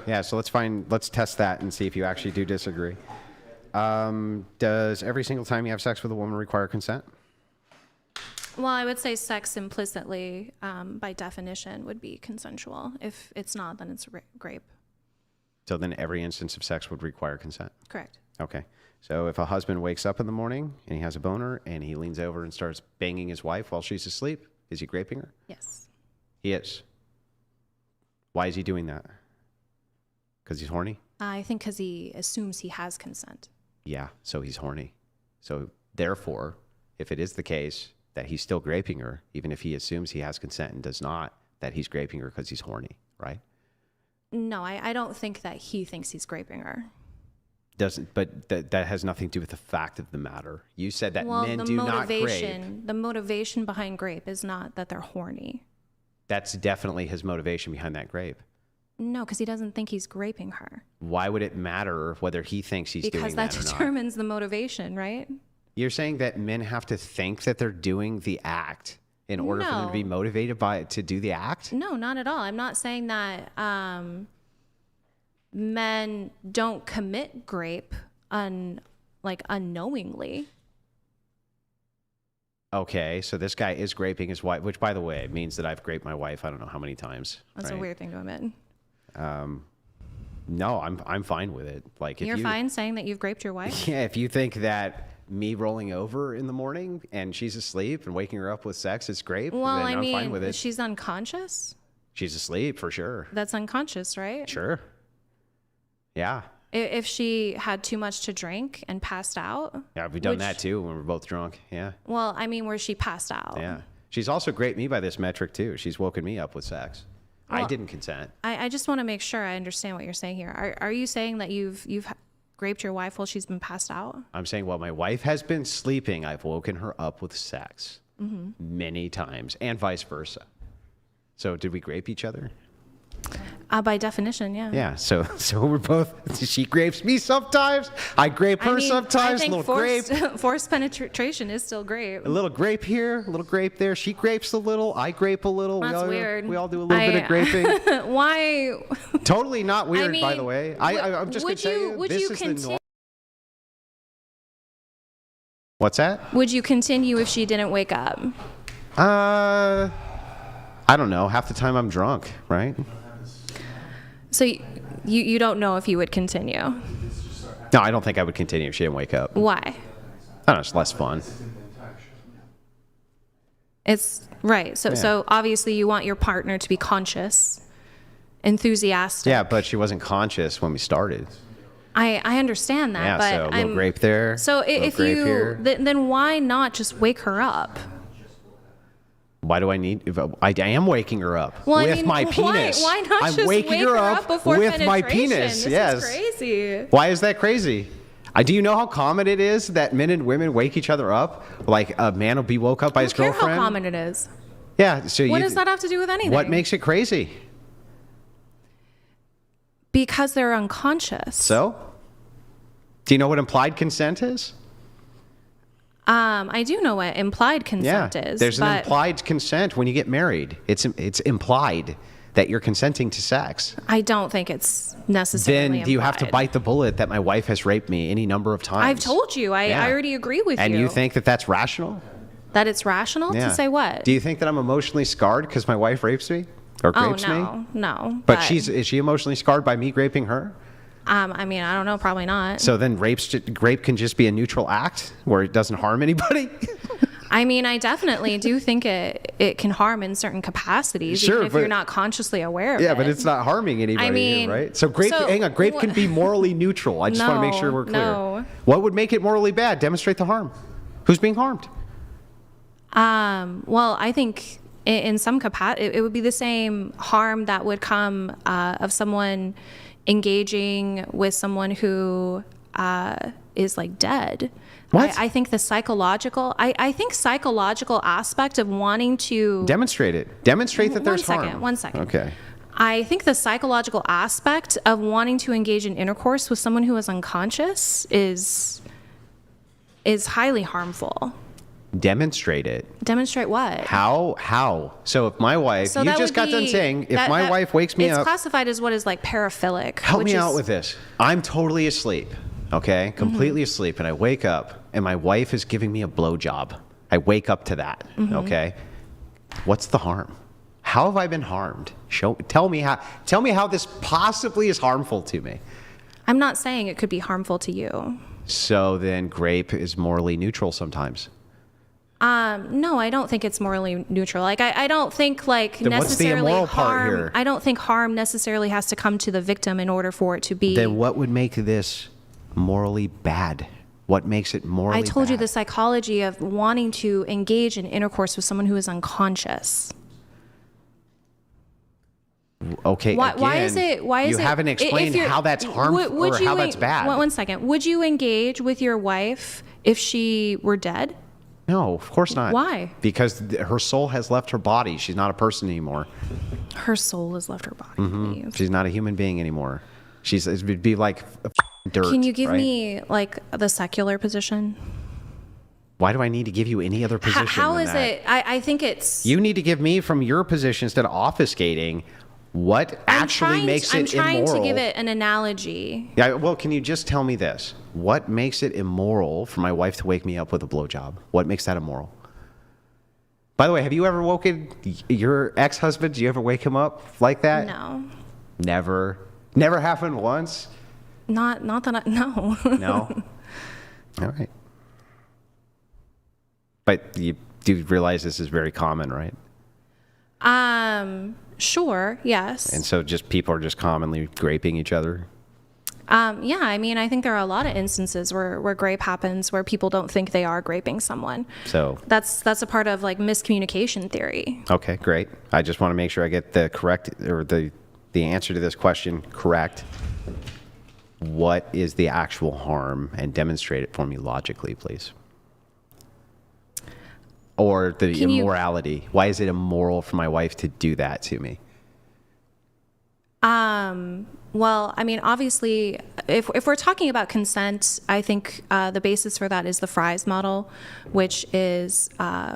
Yeah, so let's test that and see if you actually do disagree. Does every single time you have sex with a woman require consent? Well, I would say sex implicitly, by definition, would be consensual. If it's not, then it's rape. So then every instance of sex would require consent? Correct. Okay. So if a husband wakes up in the morning and he has a boner and he leans over and starts banging his wife while she's asleep, is he raping her? Yes. He is. Why is he doing that? Because he's horny? I think because he assumes he has consent. Yeah, so he's horny. So therefore, if it is the case that he's still raping her, even if he assumes he has consent and does not, that he's raping her because he's horny, right? No, I don't think that he thinks he's raping her. But that has nothing to do with the fact of the matter. You said that men do not grape. The motivation behind grape is not that they're horny. That's definitely his motivation behind that grape. No, because he doesn't think he's raping her. Why would it matter whether he thinks he's doing that or not? Because that determines the motivation, right? You're saying that men have to think that they're doing the act in order for them to be motivated to do the act? No, not at all. I'm not saying that men don't commit grape unknowingly. Okay, so this guy is graping his wife, which, by the way, means that I've graped my wife I don't know how many times. That's a weird thing to admit. No, I'm fine with it. Like, if You're fine saying that you've graped your wife? Yeah, if you think that me rolling over in the morning and she's asleep and waking her up with sex is grape, Well, then I I'm mean, fine with it. she's unconscious? She's asleep, for sure. That's unconscious, right? Sure. Yeah. If she had too much to drink and passed out? Yeah, we've done that too when we're both drunk. Yeah. Well, I mean, where she passed out. Yeah. She's also graped me by this metric too. She's woken me up with sex. Well, I didn't consent. I just want to make sure I understand what you're saying here. Are you saying that you've graped your wife while she's been passed out? I'm saying while my wife has been sleeping, I've woken her up with sex many times, and vice versa. So did we grape each other? By definition, yeah. Yeah. So we're both. She grapes me sometimes. I grape her sometimes. I think a little grape. Forced penetration is still grape. A little grape here, a little grape there. She grapes a little. I grape a little. That's weird. We all do a little bit of graping. Why? Totally not weird, by the way. I'm just going to tell you, would this you is the continue? norm. What's that? Would you continue if she didn't wake up? I don't know. Half the time I'm drunk, right? So you don't know if you would continue? No, I don't think I would continue if she didn't wake up. Why? I don't know. It's less fun. It's right. So obviously you want your partner to be conscious, enthusiastic. Yeah, but she wasn't conscious when we started. I understand that. Yeah, but so a little grape there. So if you then why not just wake her up? Why do I need? I am waking her up with my penis. Why not I'm just waking wake her up before with my penetration? penis. This yes. is crazy. Why is that crazy? Do you know how common it is that men and women wake each other up? Like a man will be woke up by his girlfriend. How common it is? Yeah. So what does that have to do with anything? What makes it crazy? Because they're unconscious. So, do you know what implied consent is? I do know what implied consent is. There's an implied consent when you get married. It's implied that you're consenting to sex. I don't think it's necessarily Then do you have to implied. bite the bullet that my wife has raped me any number of times? I've told you. I already agree with you. And you think that that's rational? That it's rational to say what? Do you think that I'm emotionally scarred because my wife rapes me or grapes me? No. But is she emotionally scarred by me graping her? I mean, I don't know. Probably not. So then rape can just be a neutral act where it doesn't harm anybody? I mean, I definitely do think it can harm in certain capacities, sure, even if you're not consciously aware of it. Yeah, but it's not harming anybody, right? So grape can be morally neutral. I just want to make sure we're clear. No. What would make it morally bad? Demonstrate the harm. Who's being harmed? Well, I think in some capacity, it would be the same harm that would come of someone engaging with someone who is like dead. What? I think the psychological, I think psychological aspect of wanting to demonstrate it. Demonstrate that there's harm. 1 second. Okay. I think the psychological aspect of wanting to engage in intercourse with someone who is unconscious is highly harmful. Demonstrate it. Demonstrate what? How? So if my wife, So you that just would got be- done saying, if that- my that- wife wakes me it's up, classified as what is like paraphilic. help which me out is- with this. I'm totally asleep, okay? Completely asleep, and I wake up, and my wife is giving me a blowjob. I wake up to that, okay? What's the harm? How have I been harmed? Tell me how this possibly is harmful to me. I'm not saying it could be harmful to you. So then grape is morally neutral sometimes. No, I don't think it's morally neutral. Like I don't think like Then what's the necessarily immoral part harm. here? I don't think harm necessarily has to come to the victim in order for it to be. Then what would make this morally bad? What makes it morally I told you bad? the psychology of wanting to engage in intercourse with someone who is unconscious. Okay, Why is again, it? Why is you it? haven't if explained you're- how that's harmful or how that's bad. One second. Would you engage with your wife if she were dead? No, of course not. Why? Because her soul has left her body. She's not a person anymore. Her soul has left her body. Mm-hmm. She's not a human being anymore. It would be like dirt. Can you give right? me like the secular position? Why do I need to give you any other position? How than is that? it? I think it's. You need to give me from your position instead of obfuscating what actually makes I'm it trying immoral. to give it an analogy. Yeah, well, can you just tell me this? What makes it immoral for my wife to wake me up with a blowjob? What makes that immoral? By the way, have you ever woken your ex-husband? Do you ever wake him up like that? No, Never. Never happened once? not that I no. No? All right. But you do realize this is very common, right? Sure, yes. And so just people are just commonly graping each other? Yeah, I mean, I think there are a lot of instances where grape happens where people don't think they are graping someone. So That's a part of like miscommunication theory. okay, great. I just want to make sure I get the correct or the answer to this question correct. What is the actual harm? And demonstrate it for me logically, please. Or the Can you- immorality. Why is it immoral for my wife to do that to me? Well, I mean, obviously, if we're talking about consent, I think the basis for that is the Fry's model, which is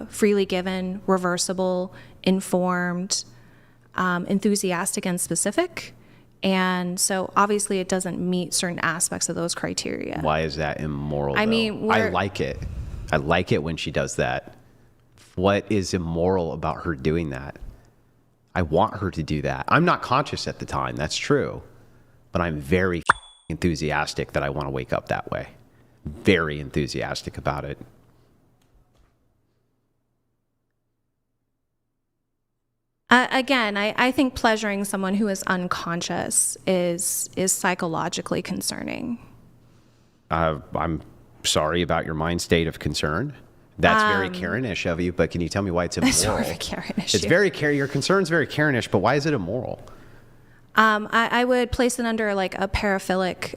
freely given, reversible, informed, enthusiastic, and specific. And so obviously it doesn't meet certain aspects of those criteria. Why is that immoral? I though? mean, I we're- like it. I like it when she does that. What is immoral about her doing that? I want her to do that. I'm not conscious at the time. That's true. But I'm very enthusiastic that I want to wake up that way. Very enthusiastic about it. Again, I think pleasuring someone who is unconscious is psychologically concerning. I'm sorry about your mind state of concern. That's very Karen-ish of you, but can you tell me why it's immoral? Sort of a Karen issue. It's very your concern's very Karen-ish, but why is it immoral? I would place it under like a paraphilic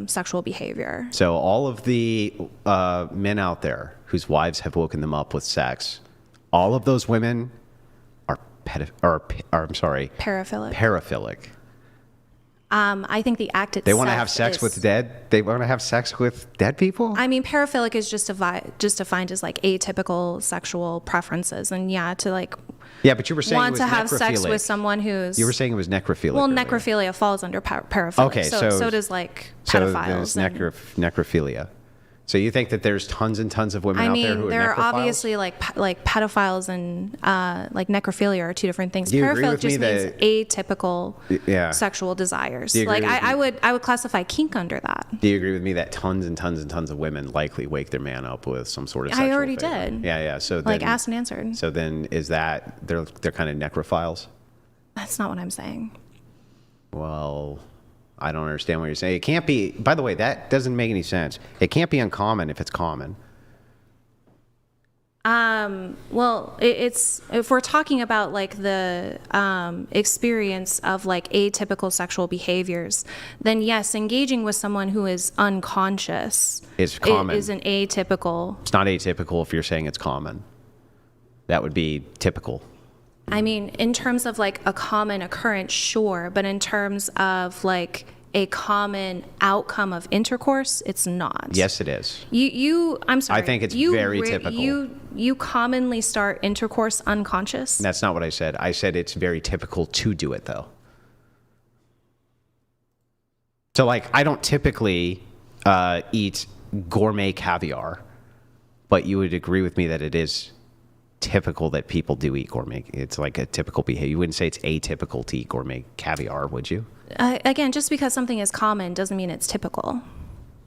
sexual behavior. So all of the men out there whose wives have woken them up with sex, all of those women are Paraphilic. paraphilic. I think the act itself. They want to have sex is- with dead. They want to have sex with dead people. I mean, paraphilic is just defined as like atypical sexual preferences, and yeah, to like yeah, but you were saying it want was to have sex necrophilic. with someone who's You were saying it was necrophilic. well, earlier. necrophilia falls under paraphilic. Okay, so does like So pedophiles. there's and- necrophilia. So you think that there's tons and tons of women I out there who mean, are there are necrophiles? obviously like pedophiles and like necrophilia are two different things. Do you agree Paraphilic with just me means that- atypical Yeah. sexual desires. Do you agree Like with me? I would classify kink under that. Do you agree with me that tons and tons and tons of women likely wake their man up with some sort of I sexual already favor? did. Yeah. So Like then, asked and answered. So then is that they're kind of necrophiles? That's not what I'm saying. Well, I don't understand what you're saying. It can't be. By the way, that doesn't make any sense. It can't be uncommon if it's common. Well, it's if we're talking about like the experience of like atypical sexual behaviors, then yes, engaging with someone who is unconscious Is common. is an atypical. It's not atypical if you're saying it's common. That would be typical. I mean, in terms of like a common occurrence, sure, but in terms of like a common outcome of intercourse, it's not. Yes, it is. I'm sorry. I think it's very typical. You commonly start intercourse unconscious. That's not what I said. I said it's very typical to do it, though. So, like, I don't typically eat gourmet caviar, but you would agree with me that it is typical that people do eat gourmet. It's like a typical behavior. You wouldn't say it's atypical to eat gourmet caviar, would you? Again, just because something is common doesn't mean it's typical.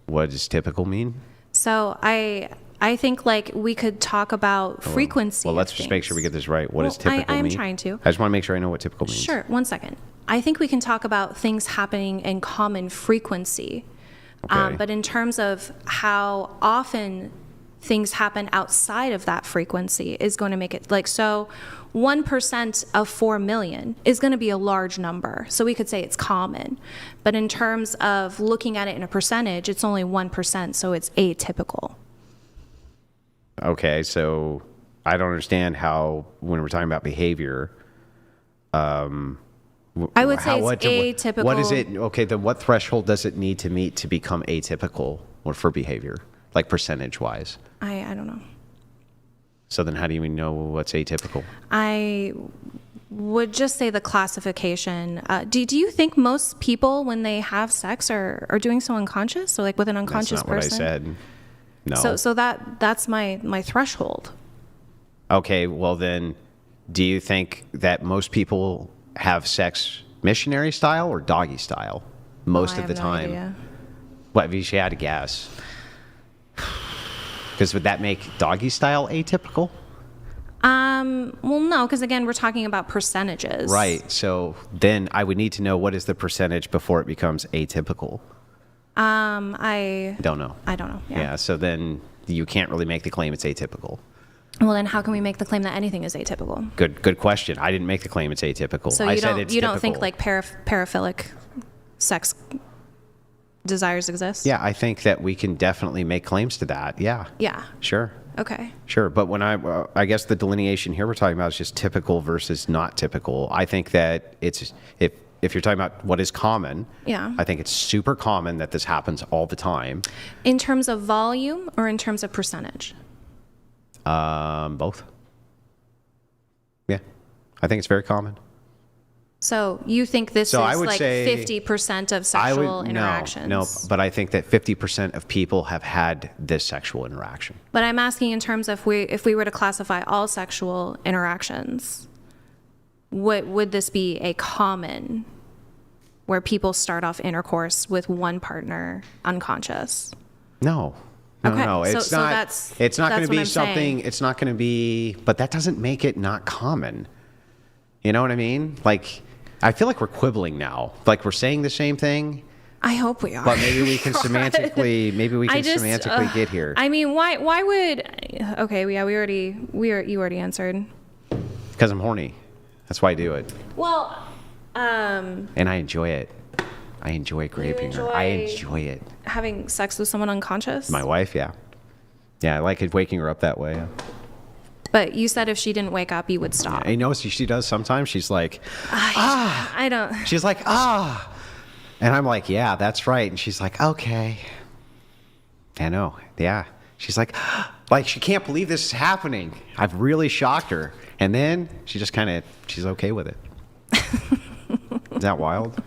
What does typical mean? So I think like we could talk about frequency. Well, let's of just make sure we get this right. What does Well, typical I'm mean? trying to. I just want to make sure I know what typical means. Sure, one second. I think we can talk about things happening in common frequency. Okay. But in terms of how often things happen outside of that frequency is going to make it like, so 1% of 4 million is going to be a large number. So we could say it's common. But in terms of looking at it in a percentage, it's only 1%, so it's atypical. Okay, so I don't understand how, when we're talking about behavior, I would say it's atypical. What is it? Okay, then what threshold does it need to meet to become atypical or for behavior, like percentage-wise? I don't know. So then how do you know what's atypical? I would just say the classification. Do you think most people, when they have sex, are doing so unconscious? So like with an unconscious That's not person? what I said. No. So that's my threshold. Okay, well then, do you think that most people have sex missionary style or doggy style most I of the have no time? idea. What, if you had to guess? Because would that make doggy style atypical? Well, no, because again, we're talking about percentages. Right. So then I would need to know what is the percentage before it becomes atypical. I Don't know. don't know. Yeah. So then you can't really make the claim it's atypical. Well, then how can we make the claim that anything is atypical? Good question. I didn't make the claim it's atypical. So I you said don't it's you don't think typical. like paraphilic sex desires exist? Yeah, I think that we can definitely make claims to that. Yeah. Yeah. Sure. Okay. Sure, but when I guess the delineation here we're talking about is just typical versus not typical. I think that it's if you're talking about what is common, Yeah. I think it's super common that this happens all the time. In terms of volume or in terms of percentage? Both. Yeah, I think it's very common. So you think this So I is would like say 50% of I sexual would interactions? no, but I think that 50% of people have had this sexual interaction. But I'm asking in terms of if we were to classify all sexual interactions, would this be a common where people start off intercourse with one partner unconscious? No. Okay, No, so- it's so not. that's- It's not going that's to what be I'm something. saying. It's not going to be. But that doesn't make it not common. You know what I mean? Like, I feel like we're quibbling now. Like we're saying the same thing, I hope we are. but maybe we can semantically. Maybe we can semantically get here. I mean, why would? Okay, yeah, you already answered. Because I'm horny. That's why I do it, Well, and I enjoy it. I enjoy raping her. I enjoy it. having sex with someone unconscious. My wife, yeah, yeah. I like it waking her up that way. But you said if she didn't wake up, you would stop. I know she does sometimes. She's like, I don't. she's like, ah. And I'm like, yeah, that's right. And she's like, okay. I know. Yeah. She's like she can't believe this is happening. I've really shocked her. And then she just she's okay with it. Is that wild?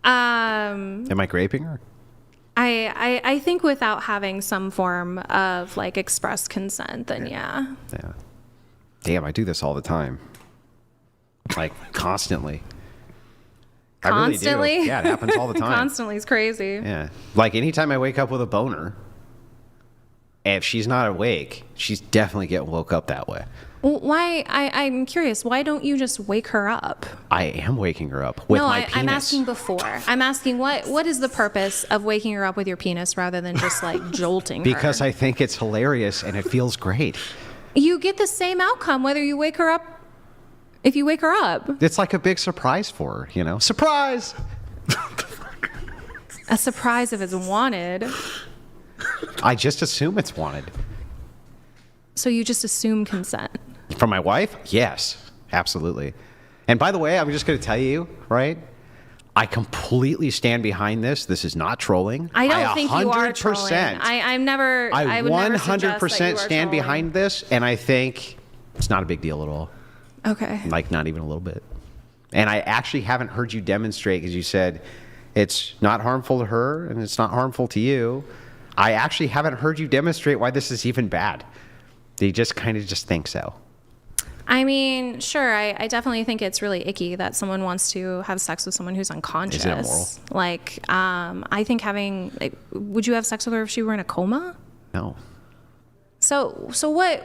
Am I raping her? I think without having some form of like express consent, then yeah. Yeah. Damn, I do this all the time. Like constantly. I really do. Constantly? Yeah, it happens all the time. Constantly is crazy. Yeah. Like anytime I wake up with a boner, if she's not awake, she's definitely getting woke up that way. Well, why? I'm curious. Why don't you just wake her up? I am waking her up with my penis. I'm asking before. I'm asking what is the purpose of waking her up with your penis rather than just like jolting Because her? I think it's hilarious and it feels great. You get the same outcome whether you wake her up. If you wake her up, It's like a big surprise for her, you know? Surprise! a surprise if it's wanted. I just assume it's wanted. So you just assume consent. From my wife? Yes, absolutely. And by the way, I'm just going to tell you, right? I completely stand behind this. This is not trolling. I don't think you are trolling. I'm never. I would never suggest 100% that you are stand trolling. behind this, and I think it's not a big deal at all. Okay. Like, not even a little bit. And I actually haven't heard you demonstrate, because you said it's not harmful to her and it's not harmful to you. I actually haven't heard you demonstrate why this is even bad. You just kind of just think so. I mean, sure, I definitely think it's really icky that someone wants to have sex with someone who's unconscious. Is it immoral? Like, I think would you have sex with her if she were in a coma? No. So what,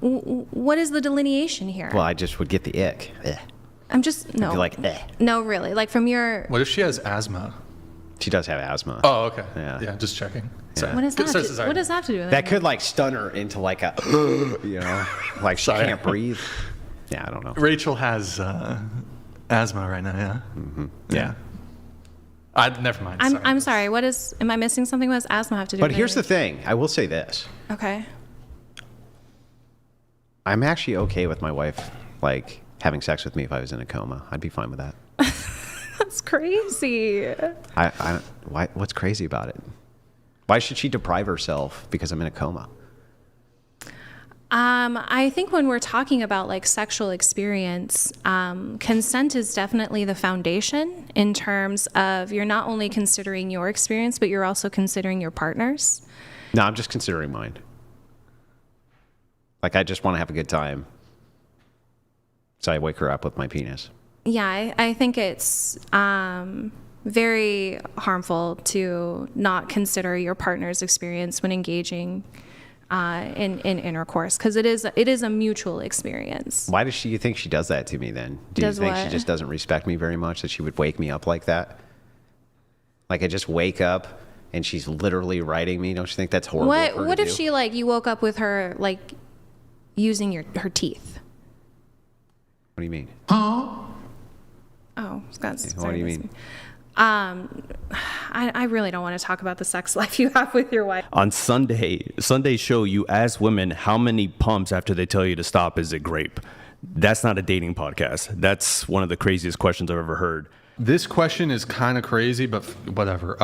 what is the delineation here? Well, I just would get the ick. Ugh. I'm just, no. I'd be like, eh. No, really. Like, from your, What if she has asthma? She does have asthma. Oh, okay. Yeah. Just checking. Sorry. what does that, Sorry, have to, sorry. what does that have to do with That it? could like stun her into like a, you know, like she Sorry. can't breathe. Yeah, I don't know. Rachel has asthma right now, yeah? Yeah. Never mind. I'm sorry. Am I missing something? What does asthma have to do But with here's the it? thing. I will say this. Okay. I'm actually okay with my wife, like, having sex with me if I was in a coma. I'd be fine with that. That's crazy. Why? What's crazy about it? Why should she deprive herself because I'm in a coma? I think when we're talking about like sexual experience, consent is definitely the foundation in terms of you're not only considering your experience, but you're also considering your partner's. No, I'm just considering mine. Like, I just want to have a good time. So I wake her up with my penis. Yeah, I think it's very harmful to not consider your partner's experience when engaging in intercourse, because it is a mutual experience. Why does you think she does that to me then? Do you Does think she what? just doesn't respect me very much, that she would wake me up like that? Like, I just wake up and she's literally writing me? Don't you think that's horrible? for her What to if do? she, like, you woke up with her like using her teeth? What do you mean? Oh, Scott. What do you mean? I really don't want to talk about the sex life you have with your wife. On Sunday show, you ask women how many pumps after they tell you to stop is it grape. That's not a dating podcast. That's one of the craziest questions I've ever heard. This question is kind of crazy, but whatever.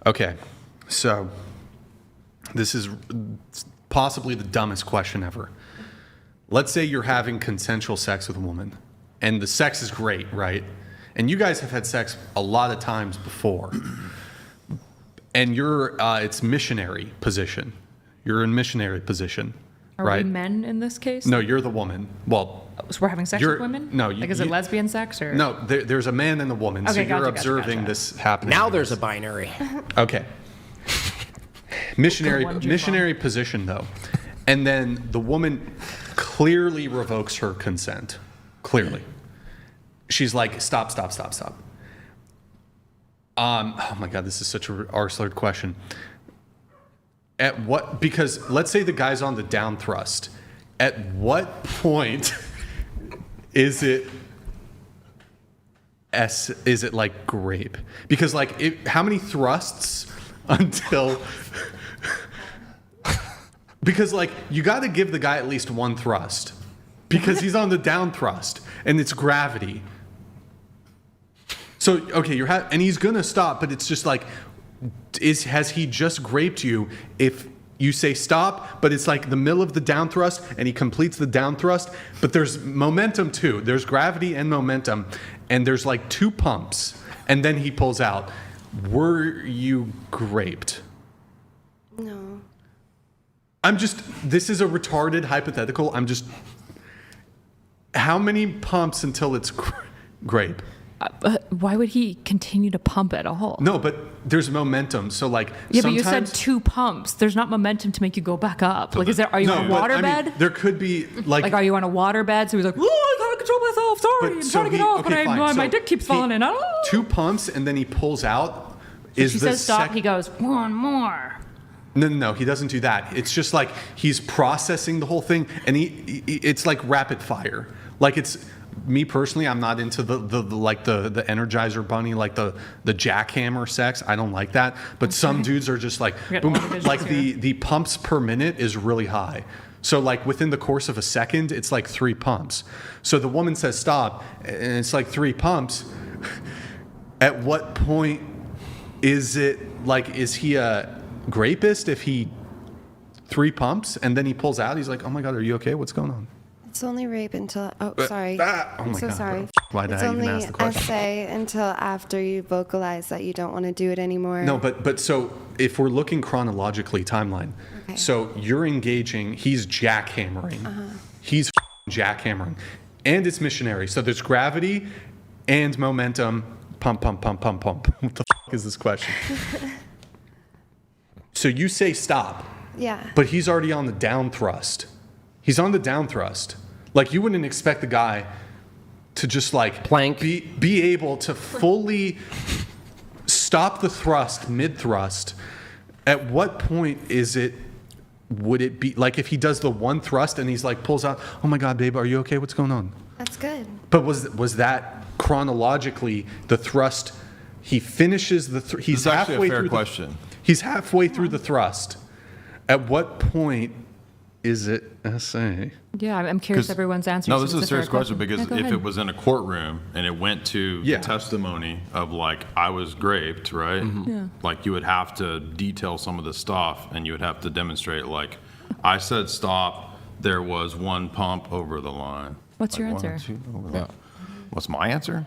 Okay, so this is possibly the dumbest question ever. Let's say you're having consensual sex with a woman, and the sex is great, right? And you guys have had sex a lot of times before, and it's missionary position. You're in missionary position, Are right? we men in this case? No, you're the woman. Well, So we're having sex you're- with women? no, Like, is it lesbian sex or? no, there's a man and a woman, so Okay, you're gotcha, observing gotcha. this happening. Now there's a binary. Okay. Missionary Good one, missionary position though. And then the woman clearly revokes her consent. Clearly. She's like, stop. Oh my God, this is such a arsehole question. Because let's say the guy's on the down thrust. At what point is it like grape? Because like, how many thrusts until... Because like, you got to give the guy at least one thrust. Because he's on the down thrust and it's gravity. So, okay, and he's gonna stop, but it's just like, has he just graped you if you say stop, but it's like the middle of the down thrust and he completes the down thrust, but there's momentum too. There's gravity and momentum, and there's like 2 pumps, and then he pulls out. Were you graped? No. This is a retarded hypothetical. How many pumps until it's grape? Why would he continue to pump at all? No, but there's momentum. So like, Yeah, but you sometimes, said 2 pumps. There's not momentum to make you go back up. Like, are you on a but, water I mean, bed? there could be Like, are you on a water bed? So he's like, oh, I gotta control myself. Sorry, I'm so trying to get off, but fine. my So dick keeps falling in. Oh. 2 pumps and then he pulls out. She says stop. He goes, 1 more. No, he doesn't do that. It's just like he's processing the whole thing, and it's like rapid fire. Like, it's me personally, I'm not into the Energizer Bunny, like the jackhammer sex. I don't like that. But some dudes are just like, got boom, all the visuals like here. the pumps per minute is really high. So like within the course of a second, it's like 3 pumps. So the woman says stop, and it's like 3 pumps. At what point is it like, is he a grapist if he 3 pumps and then he pulls out? He's like, oh my God, are you okay? What's going on? It's only rape until. Oh, sorry. Oh I'm my so God. sorry. Why did It's I even only ask the question? SA until after you vocalize that you don't want to do it anymore. No, but so if we're looking chronologically, timeline. Okay. So you're engaging, he's jackhammering. He's jackhammering. And it's missionary. So there's gravity and momentum. Pump, pump, pump, pump, pump. What the is this question? So you say stop, Yeah. but he's already on the down thrust. He's on the down thrust. Like, you wouldn't expect the guy to just like Plank. be able to fully stop the thrust mid thrust. At what point would it be like if he does the one thrust and he's like pulls out, oh my God, babe, are you okay? What's going on? That's good. But was that chronologically the thrust? He finishes the he's This is actually halfway a fair through question. He's halfway through the thrust. At what point is it SA? Yeah, I'm curious 'Cause- everyone's answer. No, so this is it's a serious fair question because Yeah, go if ahead. it was in a courtroom and it went to Yeah. the testimony of like I was raped, right? Yeah. Like you would have to detail some of the stuff and you would have to demonstrate like I said stop. There was 1 pump over the line. What's your Like, 1 or answer? 2 over the line. What's my answer?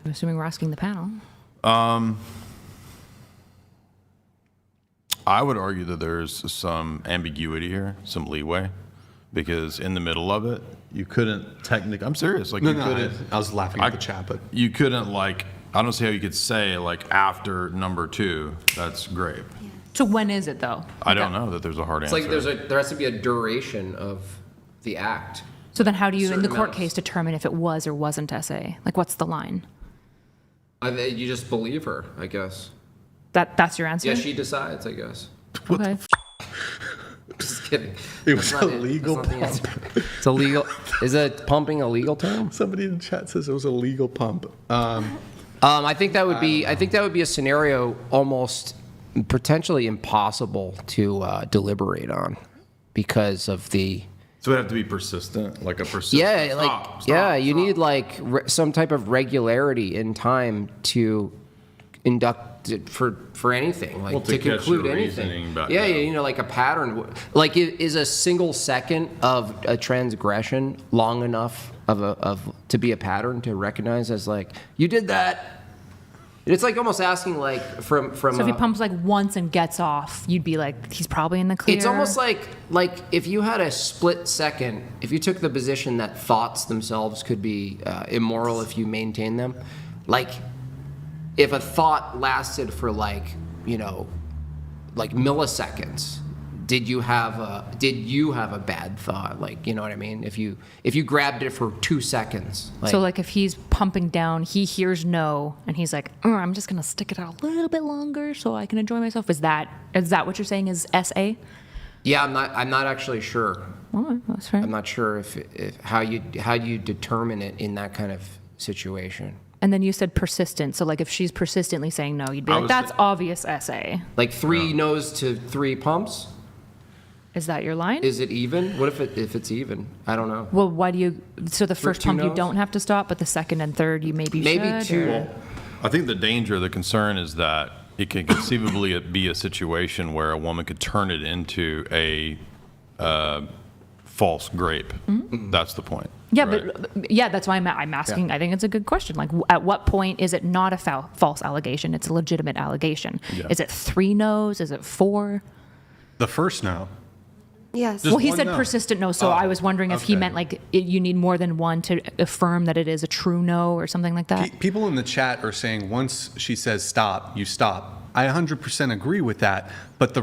I'm assuming we're asking the panel. I would argue that there's some ambiguity here, some leeway, because in the middle of it, you couldn't technically. I'm serious. Like you couldn't. I was laughing at the chat, but You couldn't like. I don't see how you could say like after number 2, that's grape. So when is it though? I don't know that there's a hard It's answer. like there has to be a duration of the act. So then how do you, in the Certain court amounts. case, determine if it was or wasn't SA? Like what's the line? You just believe her, I guess. That's your answer? Yeah, she decides, I guess. Okay. Just kidding. it was That's a not it. legal That's not the pump. answer. It's illegal. Is it pumping a legal term? Somebody in the chat says it was a legal pump. I think that would be. I think that would be a scenario almost potentially impossible to deliberate on because of the. so it have to be persistent, like a persistent. Yeah, like stop, yeah, you stop. need like some type of regularity in time to induct it for anything, like Well, to to catch conclude your anything. reasoning back Yeah, down. you know, like a pattern. Like, is a single second of a transgression long enough of to be a pattern to recognize as like you did that? It's like almost asking like from. So if he pumps like once and gets off, you'd be like, he's probably in the clear. It's almost like if you had a split second, if you took the position that thoughts themselves could be immoral if you maintain them, like if a thought lasted for like milliseconds, did you have a bad thought? Like, you know what I mean? If you grabbed it for 2 seconds, so like if he's pumping down, he hears no, and he's like, I'm just gonna stick it out a little bit longer so I can enjoy myself. Is that what you're saying is SA? yeah, I'm not actually sure. Well, that's fair. I'm not sure if how you determine it in that kind of situation. And then you said persistent. So like if she's persistently saying no, you'd be I like, was that's thi- obvious SA. Like 3 no's to 3 pumps. Is that your line? Is it even? What if it's even? I don't know. Well, why do you? So the first 2 pump you no's? don't have to stop, but the second and third you maybe should. 2. or- I think the danger, the concern is that it can conceivably be a situation where a woman could turn it into a false grape. That's the point. Yeah, right? but yeah, that's why I'm asking. I think it's a good question. Like, at what point is it not a false allegation? It's a legitimate allegation. Yeah. Is it 3 no's? Is it 4? The first no. Yes. Just Well, he one said no. persistent no, so I was wondering if he okay. meant like you need more than one to affirm that it is a true no or something like that. People in the chat are saying once she says stop, you stop. I 100% agree with that. But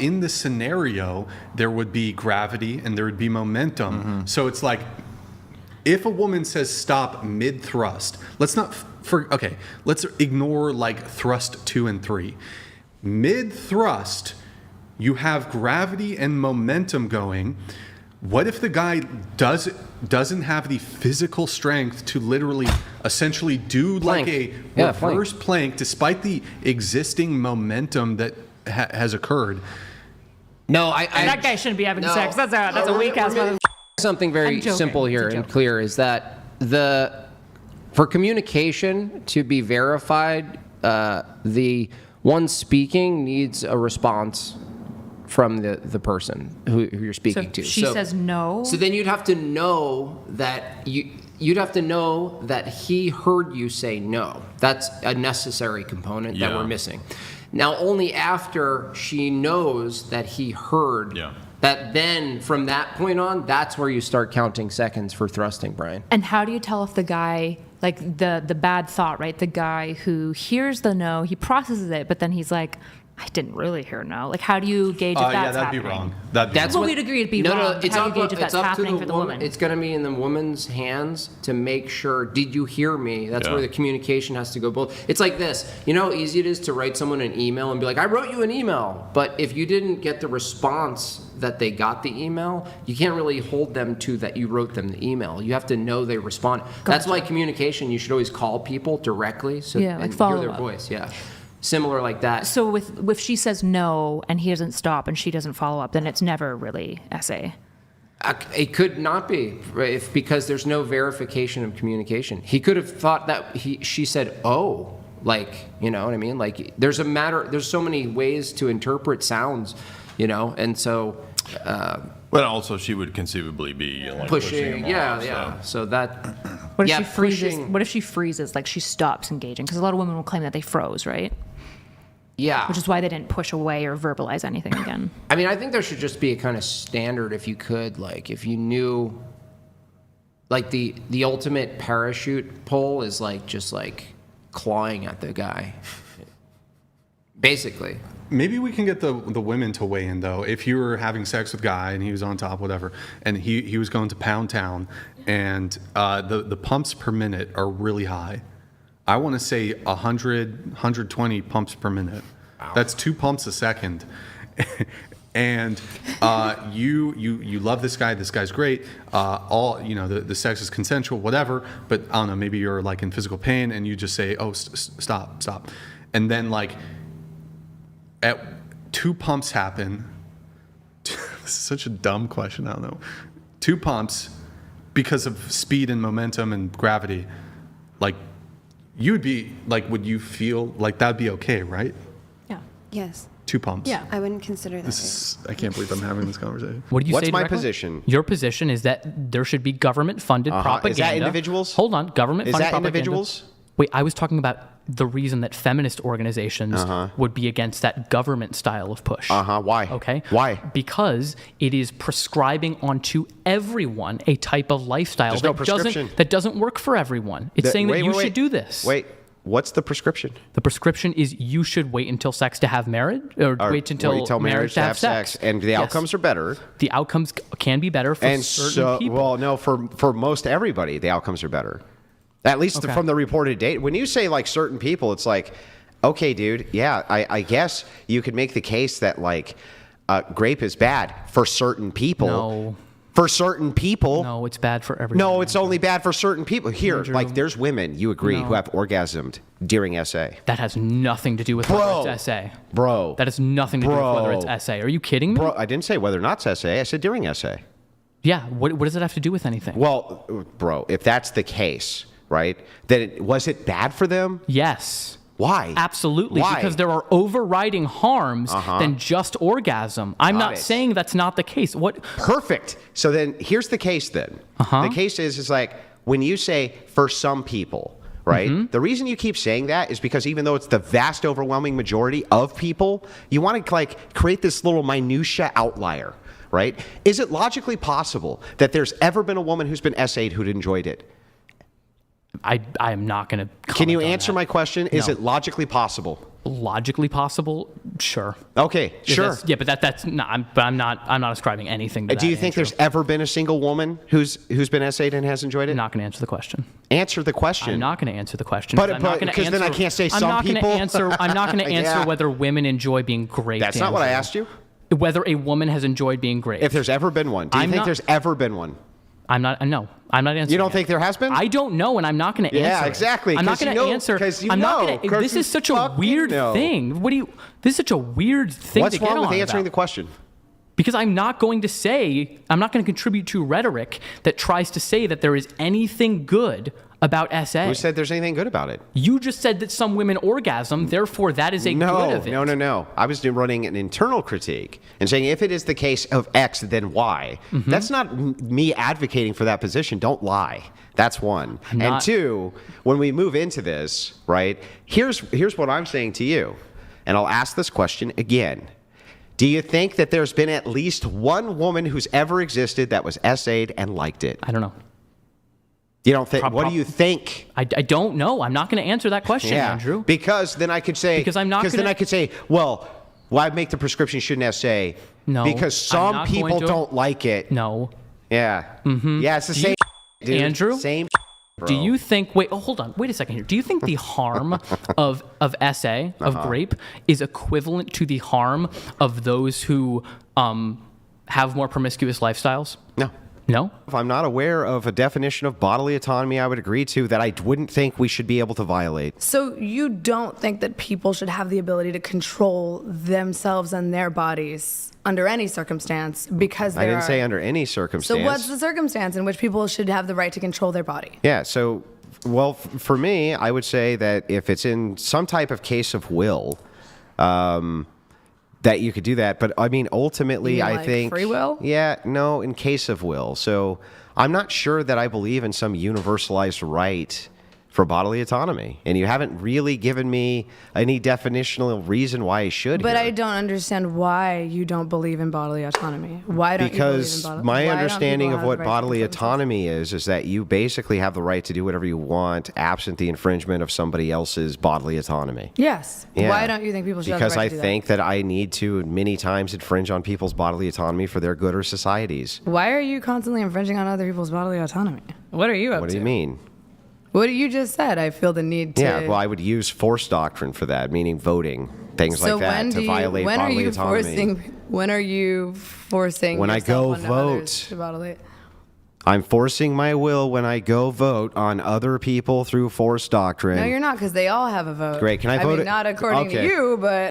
in the scenario, there would be gravity and there would be momentum. So it's like, if a woman says stop mid thrust, let's ignore like thrust 2 and 3. Mid thrust, you have gravity and momentum going. What if the guy doesn't have the physical strength to literally essentially do like Plank. a Yeah, plank. reverse plank despite the existing momentum that has occurred? No, that guy shouldn't be having No. sex. That's a weak ass mother. Something very I'm joking. simple here It's a and joke. clear is that For communication to be verified, the one speaking needs a response from the person who you're speaking So to. she says no. So then you'd have to know that you'd have to know that he heard you say no. That's a necessary component that Yeah. we're missing. Now, only after she knows that he heard, Yeah. that then from that point on, that's where you start counting seconds for thrusting, Brian. And how do you tell if the guy, like the bad thought, right? The guy who hears the no, he processes it, but then he's like, I didn't really hear no. Like, how do you gauge if that's Yeah, that'd happening? be wrong. That'd be That's Well, what- we'd agree it'd be no, wrong. No, How it's do you up, gauge if that's it's up to happening the for the woman. woman? It's going to be in the woman's hands to make sure, did you hear me? That's Yeah. where the communication has to go both. It's like this. You know how easy it is to write someone an email and be like, I wrote you an email. But if you didn't get the response that they got the email, you can't really hold them to that you wrote them the email. You have to know they respond. That's why communication, you should always call people directly so Yeah, like and hear follow their up. voice. Yeah. Similar like that. So if she says no and he doesn't stop and she doesn't follow up, then it's never really SA. It could not be, right, because there's no verification of communication. He could have thought that she said, "Oh," like, you know what I mean? Like, there's so many ways to interpret sounds, you know, and so But also, she would conceivably be like pushing him yeah, off, yeah. so. So that, What if yeah, she freezes? pushing- What if she freezes? Like she stops engaging? Because a lot of women will claim that they froze, right? yeah. Which is why they didn't push away or verbalize anything again. I mean, I think there should just be a kind of standard, if you could, like, if you knew, like the ultimate parachute pull is like just like clawing at the guy, basically. Maybe we can get the women to weigh in though. If you were having sex with a guy and he was on top, whatever, and he was going to Pound Town, and the pumps per minute are really high. I want to say 100, 120 pumps per minute. Wow. That's 2 pumps a second. And you love this guy. This guy's great. All the sex is consensual, whatever. But I don't know. Maybe you're like in physical pain, and you just say, "Oh, stop," and then like at 2 pumps happen. This is such a dumb question. I don't know. 2 pumps because of speed and momentum and gravity. Like you would be like, would you feel like that'd be okay, right? Yeah. Yes. 2 pumps. Yeah. I wouldn't consider that. I can't believe I'm having this conversation. What do you What's say my directly? position? Your position is that there should be government-funded propaganda. Is that individuals? Hold on, government-funded Is that propaganda. individuals? Wait, I was talking about the reason that feminist organizations would be against that government style of push. Why? Okay. Why? Because it is prescribing onto everyone a type of lifestyle There's no prescription. that doesn't work for everyone. It's saying that you should do this. Wait, what's the prescription? The prescription is you should wait until sex to have marriage, or wait until marriage to have sex. and the Yes. outcomes are better. The outcomes can be better for And certain so, people. well, no, for most everybody, the outcomes are better. At least Okay. from the reported data. When you say like certain people, it's like, okay, dude, yeah, I guess you could make the case that like grape is bad for certain people. No. For certain people. No, it's bad for everyone. No, it's only bad for certain people. Here, Andrew. like there's women, you agree, who have orgasmed during SA. That has nothing to do with Bro. whether it's SA. Bro. That has nothing to do with whether it's SA. Are you kidding me? Bro, I didn't say whether or not it's SA. I said during SA. Yeah. What does it have to do with anything? Well, bro, if that's the case, right, then was it bad for them? Yes. Why? Absolutely. Why? Because there are overriding harms than just orgasm. I'm Got not it. saying that's not the case. What? Perfect. So then here's the case then. The case is like when you say for some people, right? The reason you keep saying that is because even though it's the vast overwhelming majority of people, you want to like create this little minutia outlier, right? Is it logically possible that there's ever been a woman who's been SA'd who'd enjoyed it? I am not going to. Can you answer my question? Is No. it logically possible? Logically possible? Sure. Okay, sure. Yeah, but that's not. I'm not ascribing anything to that. Do you think Andrew. there's ever been a single woman who's been SA'd and has enjoyed it? I'm not going to answer the question. Answer the question. I'm not going to answer the question. But- I'm not but- gonna 'cause then I answer- can't say I'm some not gonna people. Answer, I'm not going to answer Yeah. whether women enjoy being great. That's not what I Andrew. asked you. Whether a woman has enjoyed being great. If there's ever been one. Do you I'm think not- there's ever been one? I'm not. No, I'm not answering. You don't it. think there has been? I don't know, and I'm not going to Yeah, answer. it. exactly, I'm not 'cause you going to know- answer. 'cause you I'm not know, gonna, 'cause this you is such a fucking weird know. thing. What do you? This is such a weird thing What's to get wrong with on answering the about. question? Because I'm not going to say. I'm not going to contribute to rhetoric that tries to say that there is anything good about SA? Who said there's anything good about it? You just said that some women orgasm, therefore that is a good of it. No. I was running an internal critique and saying if it is the case of X, then Y. Mm-hmm. That's not me advocating for that position. Don't lie. That's one. And two, when we move into this, right, here's what I'm saying to you. And I'll ask this question again. Do you think that there's been at least one woman who's ever existed that was SA'd and liked it? I don't know. You don't think? What do you think? I don't know. I'm not going to answer that question, Andrew. Because then I could say. Because I'm not. Because then I could say, well, why make the prescription shouldn't SA? No. Because some people don't like it. No. Yeah. Mm-hmm. Yeah, it's the same. Dude. Andrew? Same. Bro. Do you think? Wait. Oh, hold on. Wait a second here. Do you think the harm of SA of grape is equivalent to the harm of those who have more promiscuous lifestyles? No. No? If I'm not aware of a definition of bodily autonomy I would agree to that I wouldn't think we should be able to violate. So you don't think that people should have the ability to control themselves and their bodies under any circumstance because I didn't say under any circumstance. So what's the circumstance in which people should have the right to control their body? Yeah, so, well, for me, I would say that if it's in some type of case of will, that you could do that. But I mean, ultimately, You mean I like think free will? Yeah, no, in case of will. So I'm not sure that I believe in some universalized right for bodily autonomy. And you haven't really given me any definitional reason why I should. But here. I don't understand why you don't believe in bodily autonomy. Why don't because you believe in bodily my why don't understanding people of have what the right to bodily control themselves? autonomy is that you basically have the right to do whatever you want absent the infringement of somebody else's bodily autonomy. Yes. Yeah. Why don't you think people should Because have the right I to do think that I need to many times infringe on people's bodily autonomy for their good or societies. that? Why are you constantly infringing on other people's bodily autonomy? What are you up to? What do you mean? What you just said, I feel the need to. Yeah, well, I would use force doctrine for that, meaning voting, things so like that, when to violate when bodily are you autonomy. when are you forcing When I yourself go onto vote. others to bodily? I'm forcing my will when I go vote on other people through force doctrine. No, you're not, because they all have a vote. Great. Can I vote mean, it? not according to Okay. you, but